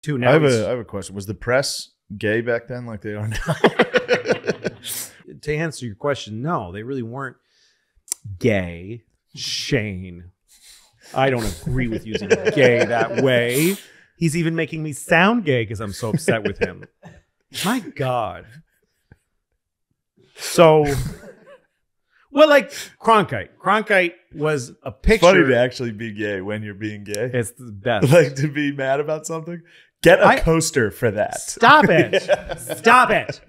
Now I have a question. Was the press gay back then like they are now? To answer your question, no, they really weren't gay. Shane, I don't agree with using gay that way. He's even making me sound gay because I'm so upset with him. My God. So, well, like Cronkite. Cronkite was a picture. It's funny to actually be gay when you're being gay. It's the best. Like to be mad about something. Get a coaster for that. Stop it. Yeah. Stop it.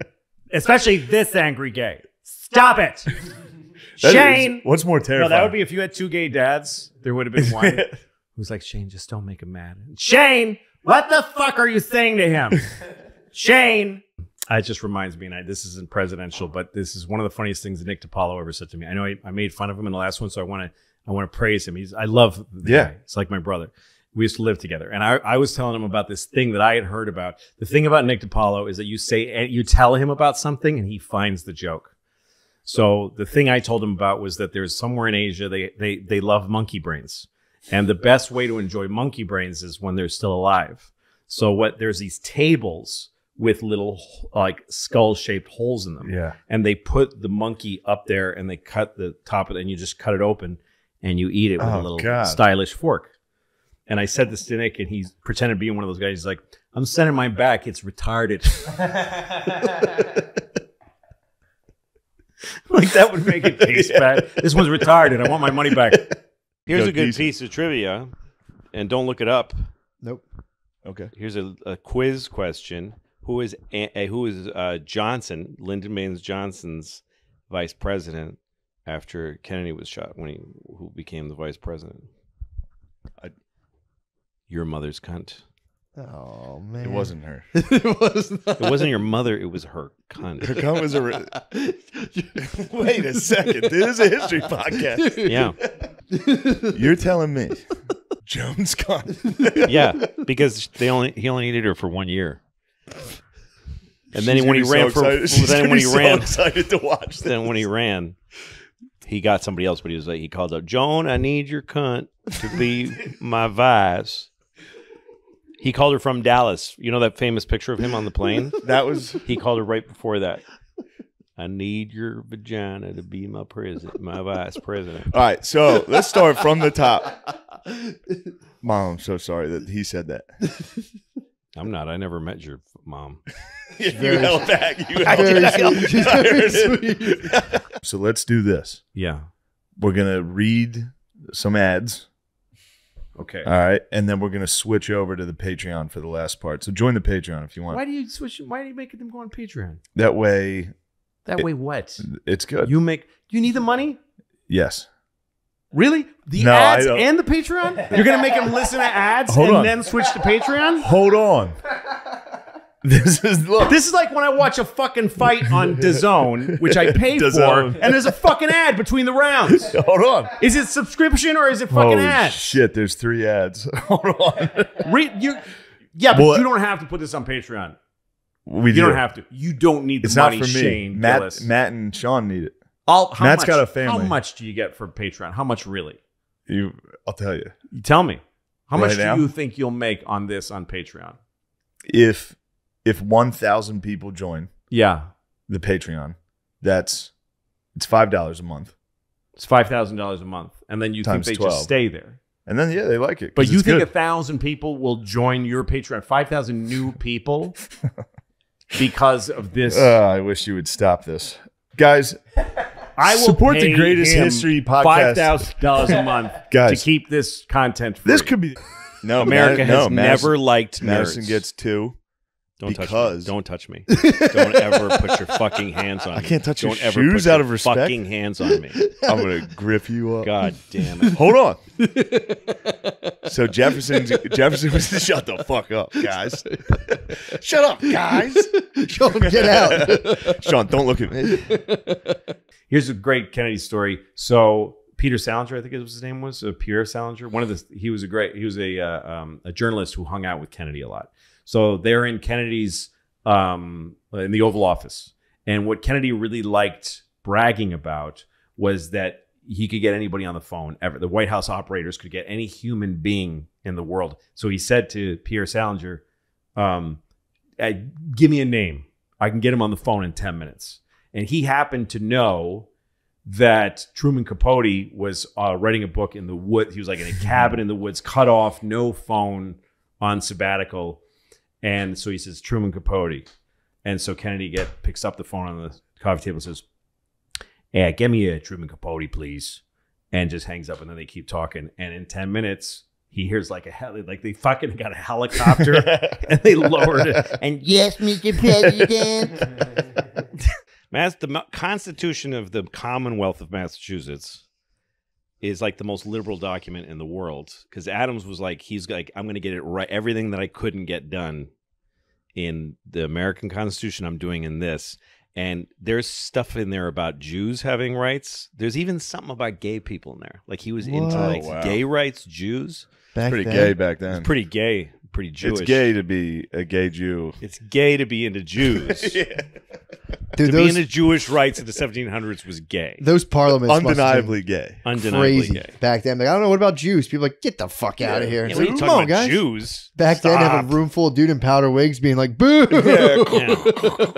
Especially this angry gay. Stop it. Shane. What's more terrifying? No, that would be if you had two gay dads. There would have been one who's like, Shane, just don't make him mad. Shane, what the fuck are you saying to him? Shane. It just reminds me, and this isn't presidential, but this is one of the funniest things that Nick DiPaolo ever said to me. I know I made fun of him in the last one, so I want to praise him. I love the guy. It's like my brother. We used to live together, and I was telling him about this thing that I had heard about. The thing about Nick DiPaolo is that you tell him about something, and he finds the joke. So the thing I told him about was that there's somewhere in Asia they love monkey brains, and the best way to enjoy monkey brains is when they're still alive. So there's these tables with little like skull-shaped holes in them. Yeah. And they put the monkey up there and they cut the top of it and you just cut it open and you eat it with a little stylish fork. And I said this to Nick and he pretended to be one of those guys. He's like, I'm sending mine back. It's retarded. Like that would make it taste bad. This one's retarded. I want my money back. Here's a good piece of trivia. And don't look it up. Nope. Okay. Here's a quiz question. Who is Johnson, Lyndon Baines Johnson's vice president after Kennedy was shot? Who became the vice president? Your mother's cunt. Oh man, it wasn't her. It wasn't your mother. It was her cunt. Her cunt was Wait a second. This is a history podcast. Yeah. You're telling me Jones cunt? Yeah, because he only needed her for 1 year. And then when he ran excited to watch this. Then when he ran, he got somebody else, but he called out, Joan, I need your cunt to be my vice. He called her from Dallas. You know that famous picture of him on the plane? He called her right before that. I need your vagina to be my vice president. All right, so let's start from the top. Mom, I'm so sorry that he said that. I'm not. I never met your mom. You held back. So let's do this. Yeah. We're going to read some ads. Okay. All right. And then we're going to switch over to the Patreon for the last part. So join the Patreon if you want. Why do you switch? Why are you making them go on Patreon? That way. That way what? It's good. You need the money? Yes. Really? The ads and the Patreon? You're going to make them listen to ads then switch to Patreon? Hold on. This is like when I watch a fucking fight on DAZN, which I pay for, and there's a fucking ad between the rounds. Hold on. Is it subscription or is it fucking ads? Shit, there's 3 ads. Hold on. But you don't have to put this on Patreon. You don't have to. You don't need the money, not for me. Shane. Matt and Sean need it. Matt's got a family. How much do you get for Patreon? How much really? I'll tell you. You tell me. How much now? do you think you'll make on this on Patreon? If 1,000 people join the Patreon, it's $5 a month. It's $5,000 a month. And then you think they 12. Just stay there. And then, they like it. But you think 1,000 people will join your Patreon? 5,000 new people because of this? I wish you would stop this. Guys, I will support the greatest history podcast. $5,000 a month to keep this content free. This could be... No, America has never liked Madison nerds. Gets 2. Don't touch me. Don't ever put your fucking hands on me. I can't touch your Don't shoes ever out put of your respect. fucking hands on me. I'm going to grip you up. God damn it. Hold on. So Jefferson was shut the fuck up, guys. Shut up, guys. Sean, get out. Sean, don't look at me. Here's a great Kennedy story. So Peter Salinger, I think his name was Pierre Salinger. He was a journalist who hung out with Kennedy a lot. So they're in Kennedy's in the Oval Office, and what Kennedy really liked bragging about was that he could get anybody on the phone ever. The White House operators could get any human being in the world. So he said to Pierre Salinger, Give me a name. I can get him on the phone in 10 minutes. And he happened to know that Truman Capote was writing a book in the woods. He was like in a cabin in the woods, cut off, no phone, on sabbatical. And so he says, Truman Capote. And so Kennedy picks up the phone on the coffee table and says, yeah, give me a Truman Capote, please. And just hangs up. And then they keep talking. And in 10 minutes, he hears like they fucking got a helicopter and they lowered it. And yes, Mr. President. The Constitution of the Commonwealth of Massachusetts is like the most liberal document in the world, because Adams was like, I'm going to get it right. Everything that I couldn't get done in the American Constitution, I'm doing in this. And there's stuff in there about Jews having rights. There's even something about gay people in there. Like he was into like gay rights, Jews. Pretty gay back then. It's pretty gay, pretty Jewish. It's gay to be a gay Jew. It's gay to be into Jews. Yeah. Dude, to be into Jewish rights in the 1700s was gay. Those parliaments undeniably gay. Undeniably crazy gay. Back then. Like, I don't know, what about Jews? People are like, get the fuck out of here. Yeah, It's what are like, you come talking on, about, guys. Jews? Back then, have a room full of dude in powder wigs being like, boo. Yeah.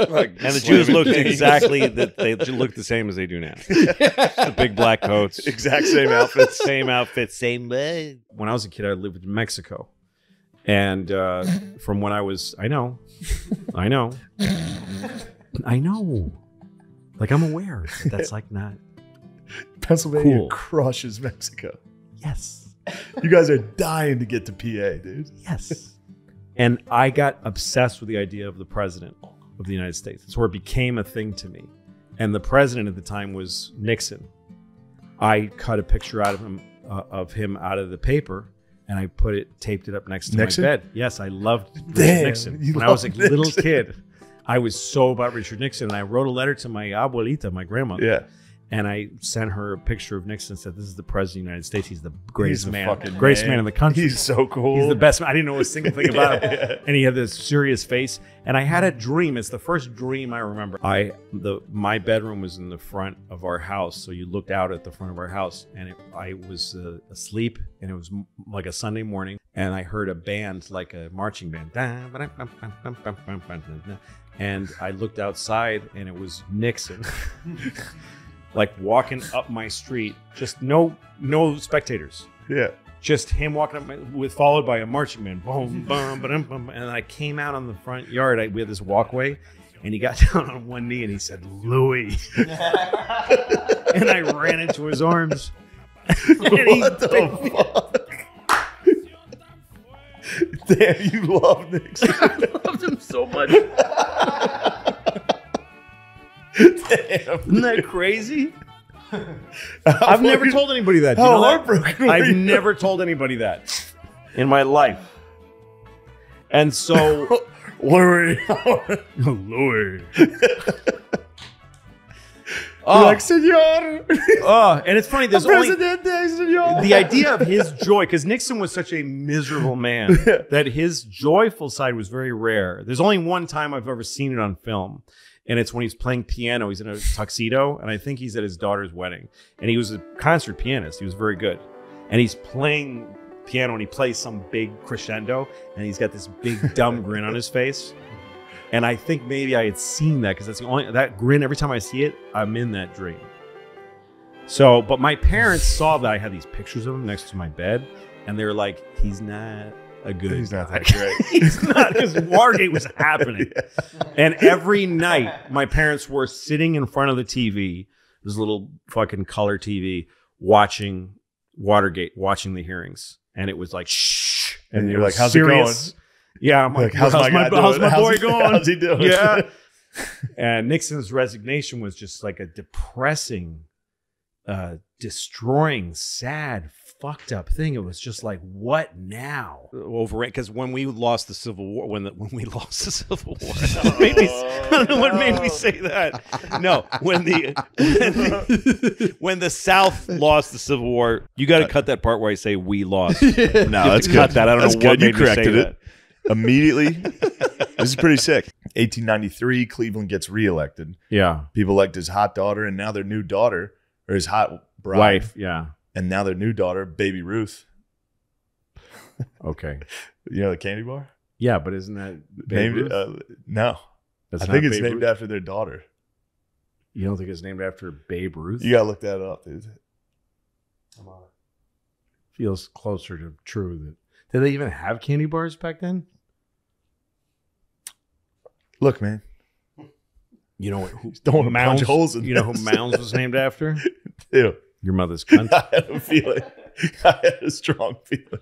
Like, And the Jews looked exactly they looked the same as they do now. The big black coats, exact same outfits. same outfits, same way. When I was a kid, I lived in Mexico. And from when I was, I know. Like, I'm aware. That's like not. Pennsylvania Cool. crushes Mexico. Yes. You guys are dying to get to PA, dude. Yes. And I got obsessed with the idea of the president of the United States. It's where it became a thing to me. And the president at the time was Nixon. I cut a picture out of him out of the paper, and I taped it up next to Nixon? my bed. Yes, I loved Richard Damn, Nixon. you When I was a loved little Nixon. kid, I was so about Richard Nixon. And I wrote a letter to my abuelita, my grandmother. Yeah. And I sent her a picture of Nixon and said, this is the president of the United States. He's the greatest He's the man, fucking greatest man. man in the country. He's so cool. He's the best man. I didn't know a single thing about him. Yeah. And he had this serious face. And I had a dream. It's the first dream I remember. My bedroom was in the front of our house. So you looked out at the front of our house. And I was asleep. And it was like a Sunday morning. And I heard a band, like a marching band. And I looked outside, and it was Nixon. Like walking up my street, just no spectators. Yeah. Just him walking up followed by a marching band. Boom, boom, ba-dum, bum. And I came out on the front yard. We had this walkway, and he got down on one knee and he said, "Louis." And I ran into his arms. What the fuck? Damn, you love Nixon. I loved him so much. Damn. Isn't that crazy? I've never told anybody that. Do you How know that? heartbroken were I've you? never told anybody that in my life. And so, Louis. Louis. Like, senor. And it's funny. There's only Presidente, senor. the idea of his joy, because Nixon was such a miserable man that his joyful side was very rare. There's only one time I've ever seen it on film. And it's when he's playing piano. He's in a tuxedo, and I think he's at his daughter's wedding. And he was a concert pianist. He was very good. And he's playing piano, and he plays some big crescendo, and he's got this big dumb grin on his face. And I think maybe I had seen that, because that's the only that grin. Every time I see it, I'm in that dream. So, but my parents saw that I had these pictures of him next to my bed, and they were like, "He's not a good. He's not guy." that great. He's not, because Watergate was happening. And every night, my parents were sitting in front of the TV, this little fucking color TV, watching Watergate, watching the hearings. And it was like, shh. And it you're was like, how's serious. it going? Yeah, I'm like, how's my boy going? How's he doing? Yeah. And Nixon's resignation was just like a depressing, destroying, sad, fucked up thing. It was just like, what now? Overrated, because when we lost the Civil War, when we lost the Civil War, I don't know what made me say that. No, when the South lost the Civil War, you got to cut that part where I say we lost. No, that's good. Cut that. I don't That's know what good. You made me say corrected that. it immediately. This is pretty sick. 1893, Cleveland gets reelected. Yeah. People liked his hot daughter, and now their new daughter, or his hot bride, Wife. Yeah. and now their new daughter, Baby Ruth. Okay. You know the candy bar? Yeah, but isn't that Babe Named Ruth? no. That's I not think it's Babe named Ruth? after their daughter. You don't think it's named after Babe Ruth? You gotta look that up, dude. Come on. Feels closer to true. Did they even have candy bars back then? Look, man. You know who Don't want to punch holes in You know who this. Mounds was named after? Ew. Your mother's cunt. I had a feeling. I had a strong feeling.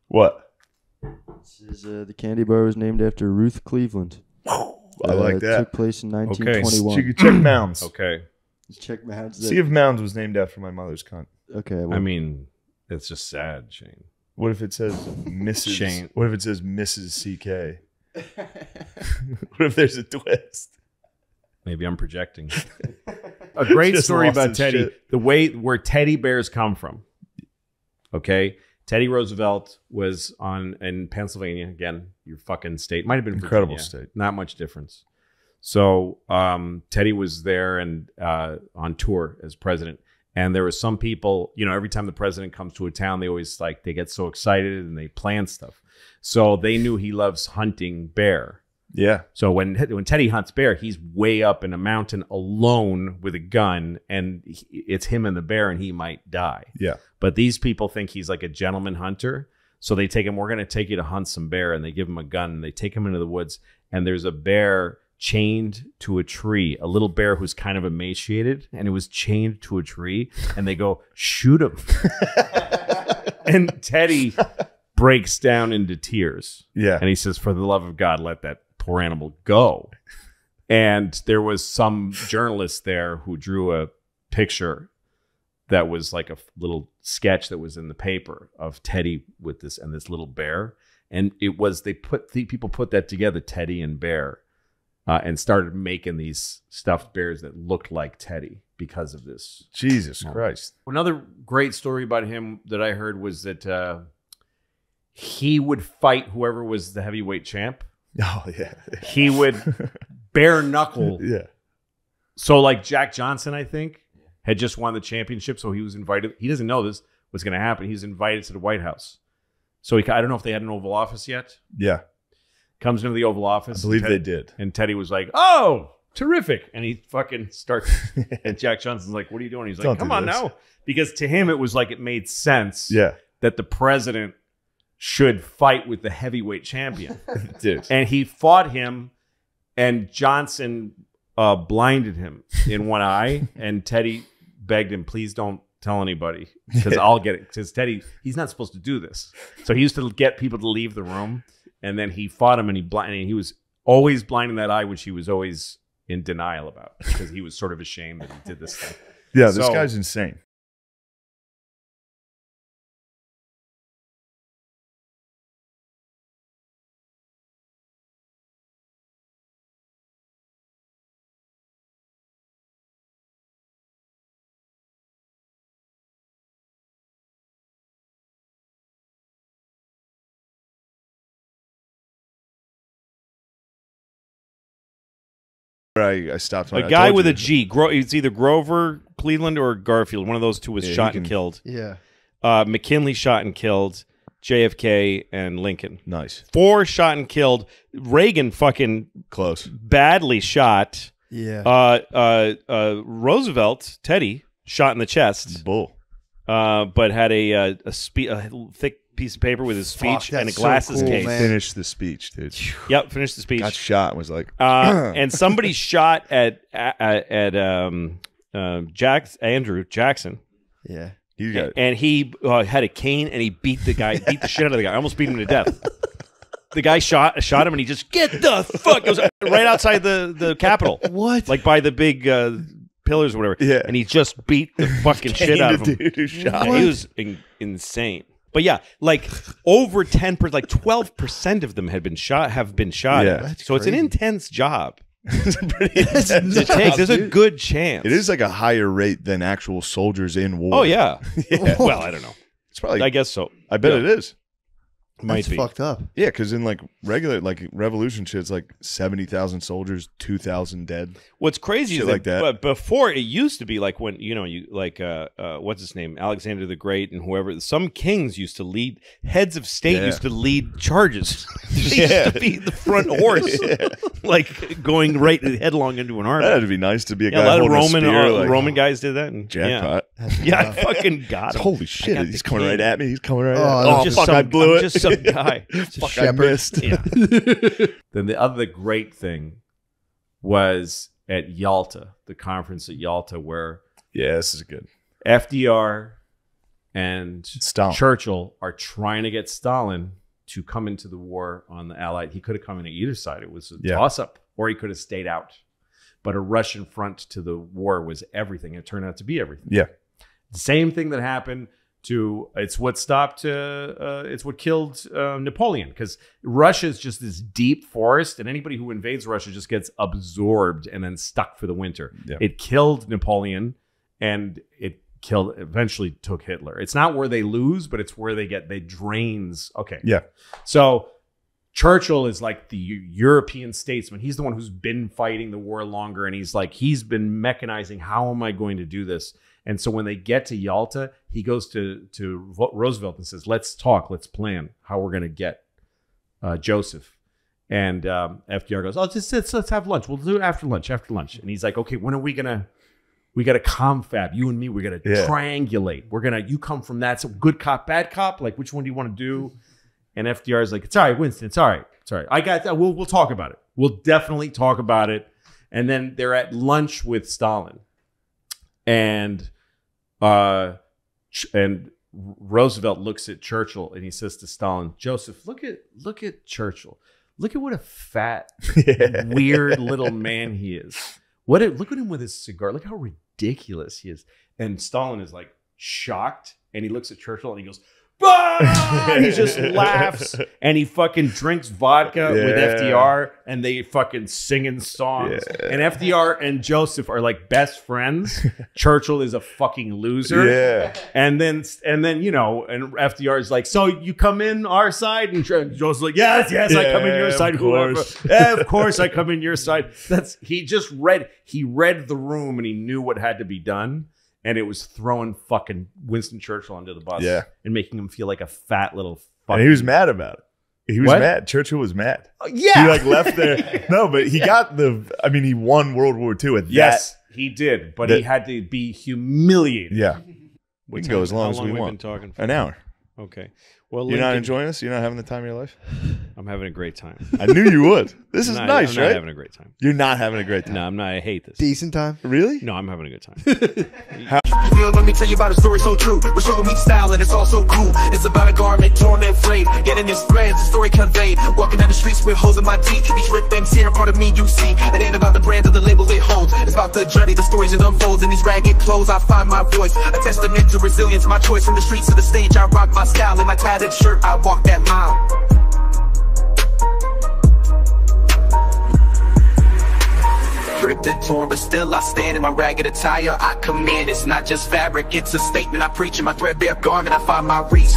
What? This is, the candy bar was named after Ruth Cleveland. I like that. Took place in 1921. You could check Mounds. Okay. Check Mounds. See if Mounds was named after my mother's cunt. Okay. Well, I mean, it's just sad, Shane. What if it says Mrs. Shane. What if it says Mrs. CK? What if there's a twist? Maybe I'm projecting. A great Just story lost about his Teddy. shit. The way where teddy bears come from. Okay. Teddy Roosevelt was in Pennsylvania. Again, your fucking state. Might have been Incredible Virginia. state. Not much difference. So Teddy was there and on tour as president. And there were some people, you know, every time the president comes to a town, they always they get so excited and they plan stuff. So they knew he loves hunting bear. Yeah. So when Teddy hunts bear, he's way up in a mountain alone with a gun, and it's him and the bear, and he might die. Yeah. But these people think he's like a gentleman hunter, so they take him. We're going to take you to hunt some bear, and they give him a gun, and they take him into the woods, and there's a bear chained to a tree, a little bear who's kind of emaciated, and it was chained to a tree, and they go shoot him, and Teddy breaks down into tears. Yeah. And he says, for the love of God, let that poor animal go. And there was some journalist there who drew a picture that was like a little sketch that was in the paper of Teddy with this and this little bear. And it was, people put that together, Teddy and bear, and started making these stuffed bears that looked like Teddy because of this. Jesus Christ. Another great story about him that I heard was that he would fight whoever was the heavyweight champ. Oh, yeah. He would bare knuckle. Yeah. So like Jack Johnson, I think, had just won the championship. So he was invited. He doesn't know this was going to happen. He's invited to the White House. So I don't know if they had an Oval Office yet. Yeah. Comes into the Oval Office. I believe they did. And Teddy was like, oh, terrific. And he fucking starts. And Jack Johnson's like, what are you doing? He's like, Don't come do on this. now. Because to him, it was like it made sense Yeah. that the president should fight with the heavyweight champion. Dude. And he fought him, and Johnson blinded him in one eye, and Teddy begged him, please don't tell anybody, because I'll get it. Because Teddy, he's not supposed to do this. So he used to get people to leave the room, and then he fought him, and he was always blind in that eye, which he was always in denial about, because he was sort of ashamed that he did this thing. Yeah, this So- guy's insane. I stopped when A I guy told with you. a G. It's either Grover Cleveland or Garfield. One of those two was Yeah, shot he and can- killed. yeah. McKinley shot and killed. JFK and Lincoln. Nice. 4 shot and killed. Reagan fucking Close. badly shot. Yeah. Roosevelt, Teddy, shot in the chest, Bull. but had a thick piece of paper with his speech Fuck, and a that's so glasses cool, case. man. Finished the speech, dude. Yep, finished the speech. Got shot and was like, And somebody shot at Andrew Jackson, Yeah. you got and he had a cane and he beat the shit out of the guy. Almost beat him to death. The guy shot him and he just get the fuck. It was right outside the Capitol, What? like by the big pillars or whatever. Yeah. And he just beat the fucking shit out of him. dude who shot. Yeah, he was insane. But yeah, like over 10%, like 12% of them have been shot. Yeah. That's So it's an crazy. intense job It's a pretty intense to job. take. There's a dude. good chance. It is like a higher rate than actual soldiers in war. Oh yeah. Well, I don't know. It's probably. I guess so. I bet Yeah. it is. Might That's be. fucked up. Yeah, because in like regular like revolution shit, it's like 70,000 soldiers, 2,000 dead. What's crazy Shit is like that, that. But before it used to be like when you like what's his name, Alexander the Great and whoever, some kings used to lead, heads of state used to lead charges. They used to be the front horse, like going right headlong into an army. That'd be nice to be a Yeah, guy a lot of holding Roman a spear, like, Roman guys did that. And, jackpot. Yeah, I fucking got him. Holy shit! got He's the coming king. right at me. He's coming right Oh, at me. I'm Oh, just fuck! some- I blew I'm it. just some guy. Fuck! I missed. Yeah. Then the other great thing was at Yalta, the conference at Yalta, where Yeah, this is good. FDR and Stalin. Churchill are trying to get Stalin to come into the war on the Allied. He could have come in on either side. It was a toss-up, or he could have stayed out. But a Russian front to the war was everything. It turned out to be everything. Yeah. The same thing that happened to, it's what stopped, it's what killed Napoleon, because Russia is just this deep forest, and anybody who invades Russia just gets absorbed and then stuck for the winter. Yeah. It killed Napoleon, and it eventually took Hitler. It's not where they lose, but it's where they drains. Okay. Yeah. So Churchill is like the European statesman. He's the one who's been fighting the war longer, and he's been mechanizing. How am I going to do this? And so when they get to Yalta, he goes to Roosevelt and says, let's talk, let's plan how we're going to get Joseph. And FDR goes, let's have lunch. We'll do it after lunch. And he's like, okay, when are we got to confab, you and me, we're going to triangulate. You come from that. So good cop, bad cop. Like, which one do you want to do? And FDR is like, it's all right, Winston. It's all right. It's all right. I got that. We'll talk about it. We'll definitely talk about it. And then they're at lunch with Stalin. And Roosevelt looks at Churchill and he says to Stalin, Joseph, look at Churchill. Look at what a fat, weird little man he is. Look at him with his cigar. Look how ridiculous he is. And Stalin is like shocked, and he looks at Churchill and he goes, bah! He just laughs, and he fucking drinks vodka with FDR, and they fucking singing songs. And FDR and Joseph are like best friends. Churchill is a fucking loser. Yeah. And then and FDR is like, so you come in our side? And Joseph's like, yes, I come in your side. Of course I come in your side. He read the room, and he knew what had to be done. And it was throwing fucking Winston Churchill under the bus and making him feel like a fat little fucking... And he was mad about it. He was mad. Churchill was mad. Yeah. He like left there. No, but he got he won World War II at that. Yes, he did. But he had to be humiliated. Yeah. We can go as long as we want. Been talking for? An hour. Okay. Well, You're not enjoying this? You're not having the time of your life? I'm having a great time. I knew you would. This is nice, I'm right? not having a great time. You're not having a great time. No, I'm not. I hate this. Decent time. Really? No, I'm having a good time. Let me tell you about a story so true. We're showing me style and it's all so cool. It's about a garment torn and frayed, getting this threads, the story conveyed. Walking down the streets with holes in my teeth. Each rip things here, part of me you see. It ain't about the brand or the label it holds. It's about the journey, the stories it unfolds. In these ragged clothes, I find my voice. A testament to resilience, my choice. From the streets to the stage, I rock my style. In my tattered shirt, I walk that mile. Ripped and torn, but still I stand in my ragged attire. I command, it's not just fabric, it's a statement I preach. In my threadbare garment, I find my reach.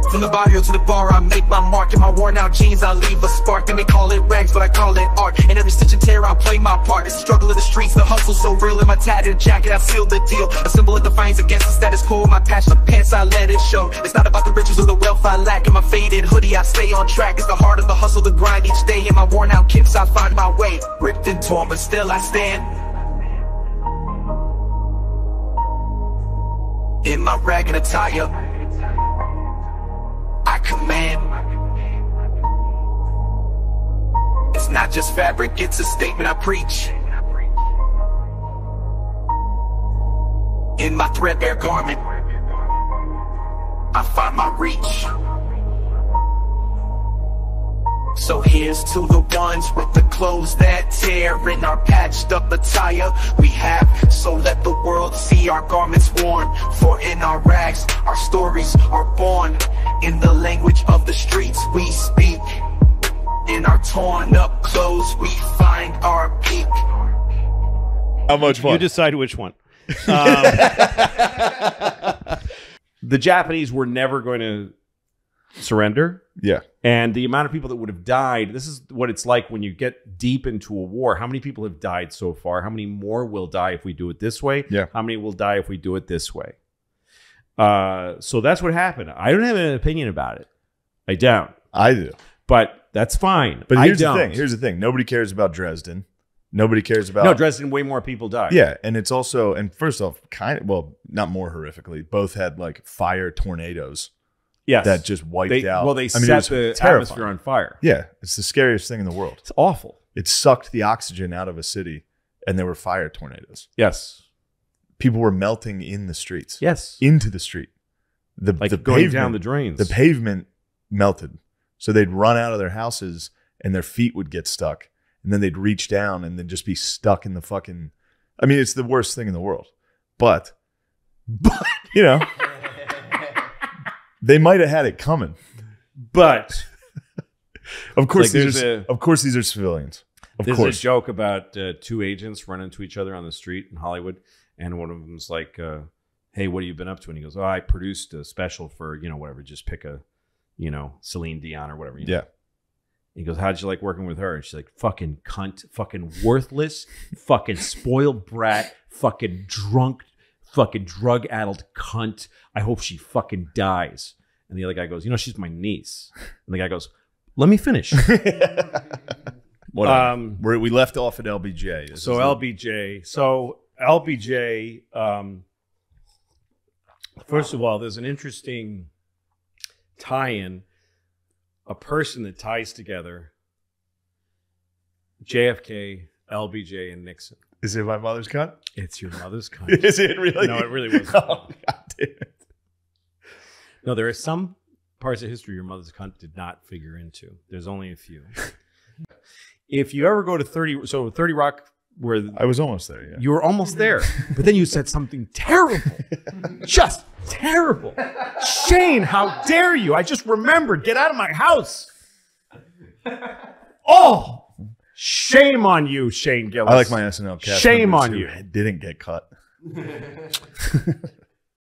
From the barrio to the bar, I make my mark. In my worn out jeans, I leave a spark. They may call it rags, but I call it art. In every stitch and tear, I play my part. It's the struggle of the streets, the hustle so real. In my tattered jacket, I seal the deal. A symbol of defiance against the status quo. My passion of pants, I let it show. It's not about the riches or the wealth I lack. In my faded hoodie, I stay on track. It's the heart of the hustle, the grind each day. In my worn out kicks, I find my way. Ripped and torn, but still I stand. In my ragged attire, I command. It's not just fabric, it's a statement I preach. In my threadbare garment, I find my reach. So here's to the ones with the clothes that tear. In our patched up attire we have, so let the world see our garments worn. For in our rags, our stories are born. In the language of the streets we speak. In our torn up clothes we find our peak. How much fun? You decide which one. The Japanese were never going to surrender. Yeah. And the amount of people that would have died, this is what it's like when you get deep into a war. How many people have died so far? How many more will die if we do it this way? Yeah. How many will die if we do it this way? So that's what happened. I don't have an opinion about it. I don't. I do. But that's fine. But here's I don't. the thing. Here's the thing. Nobody cares about Dresden. Nobody cares about... No, Dresden, way more people died. Yeah, and it's also... And first off, well, not more horrifically, both had like fire tornadoes. Yes. That just wiped out. Well, they set the atmosphere on fire. Yeah, it's the scariest thing in the world. It's awful. It sucked the oxygen out of a city, and there were fire tornadoes. Yes. People were melting in the streets. Yes. Into the street. The going pavement, down the drains. The pavement melted. So they'd run out of their houses, and their feet would get stuck. And then they'd reach down and then just be stuck in the fucking... I mean, it's the worst thing in the world. But you know... They might have had it coming, but of course, like these are civilians. There's a joke about two agents running into each other on the street in Hollywood, and one of them's like, "Hey, what have you been up to?" And he goes, "Oh, I produced a special for whatever. Just pick a, Celine Dion or whatever." Yeah. He goes, "How'd you like working with her?" And she's like, "Fucking cunt, fucking worthless, fucking spoiled brat, fucking drunk." Fucking drug-addled cunt. I hope she fucking dies. And the other guy goes, she's my niece. And the guy goes, let me finish. We left off at LBJ. LBJ, first of all, there's an interesting tie-in, a person that ties together JFK, LBJ, and Nixon. Is it my mother's cunt? It's your mother's cunt. Is it really? No, it really wasn't. Oh, God damn it. No, there are some parts of history your mother's cunt did not figure into. There's only a few. If you ever go to 30 Rock, where I was almost there, yeah. You were almost there, but then you said something terrible. Just terrible. Shane, how dare you? I just remembered. Get out of my house. Oh! Shame on you, Shane Gillis. I like my SNL cast. Shame on you. Didn't get cut.